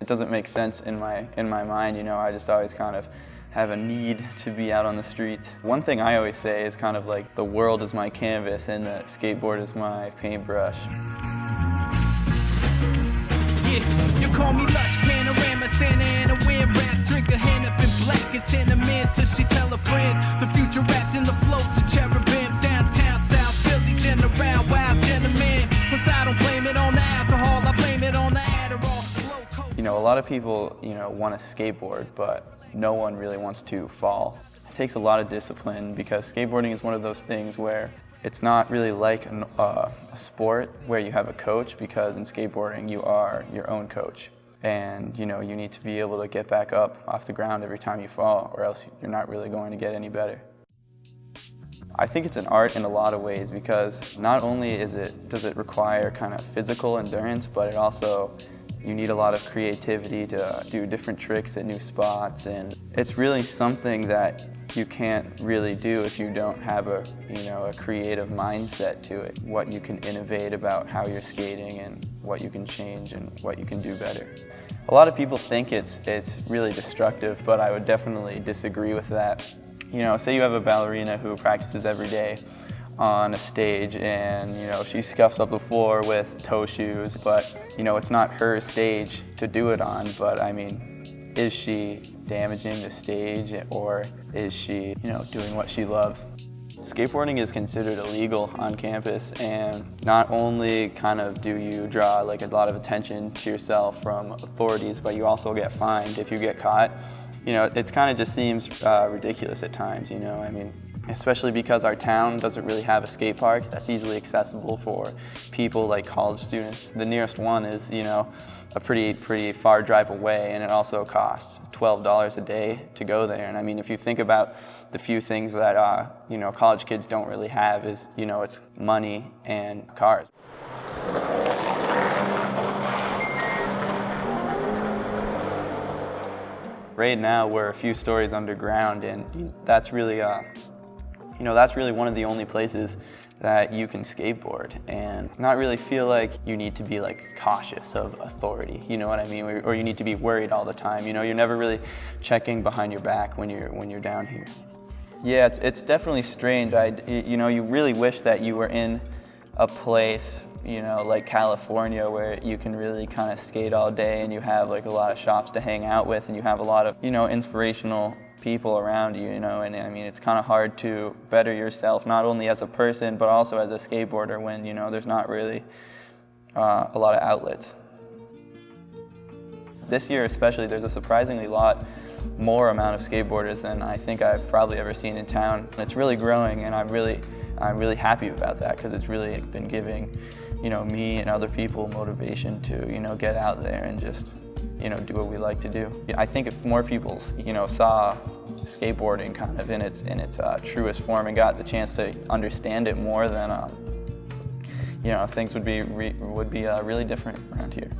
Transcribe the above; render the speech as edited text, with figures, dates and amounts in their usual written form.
It doesn't make sense in my mind, you know. I just always kind of have a need to be out on the streets. One thing I always say is kind of like the world is my canvas and the skateboard is my paintbrush. Yeah, you call me lush, panorama, Santa Ana, wind rap, drink a hand up in black, and 10 amends till she tell her friends. The future wrapped in the float to cherubim, downtown South Philly, general, wild gentlemen. Cause I don't blame it on the alcohol, I blame it on the Adderall. You know, a lot of people, you know, want to skateboard, but no one really wants to fall. It takes a lot of discipline because skateboarding is one of those things where it's not really like a sport where you have a coach, because in skateboarding you are your own coach. And you know, you need to be able to get back up off the ground every time you fall, or else you're not really going to get any better. I think it's an art in a lot of ways, because not only does it require kind of physical endurance, but it also, you need a lot of creativity to do different tricks at new spots, and it's really something that you can't really do if you don't have a creative mindset to it. What you can innovate about how you're skating and what you can change and what you can do better. A lot of people think it's really destructive, but I would definitely disagree with that. You know, say you have a ballerina who practices every day on a stage, and you know, she scuffs up the floor with toe shoes, but you know, it's not her stage to do it on. But I mean, is she damaging the stage, or is she, you know, doing what she loves? Skateboarding is considered illegal on campus, and not only kind of do you draw like a lot of attention to yourself from authorities, but you also get fined if you get caught. You know, it kind of just seems ridiculous at times, you know. I mean, especially because our town doesn't really have a skate park that's easily accessible for people like college students. The nearest one is, you know, a pretty far drive away, and it also costs $12 a day to go there. And I mean, if you think about the few things that you know, college kids don't really have, is, you know, it's money and cars. Right now we're a few stories underground, and that's really you know, that's really one of the only places that you can skateboard and not really feel like you need to be like cautious of authority, you know what I mean? Or you need to be worried all the time. You know, you're never really checking behind your back when you're down here. Yeah, it's definitely strange. You know, you really wish that you were in a place, you know, like California, where you can really kind of skate all day, and you have like a lot of shops to hang out with, and you have a lot of, you know, inspirational people around you, you know. And I mean, it's kind of hard to better yourself, not only as a person, but also as a skateboarder, when, you know, there's not really a lot of outlets. This year especially, there's a surprisingly more amount of skateboarders than I think I've probably ever seen in town. It's really growing, and I'm really happy about that, because it's really been giving, you know, me and other people motivation to, you know, get out there and just, you know, do what we like to do. I think if more people, you know, saw skateboarding kind of in its truest form and got the chance to understand it more, then you know, things would be really different around here.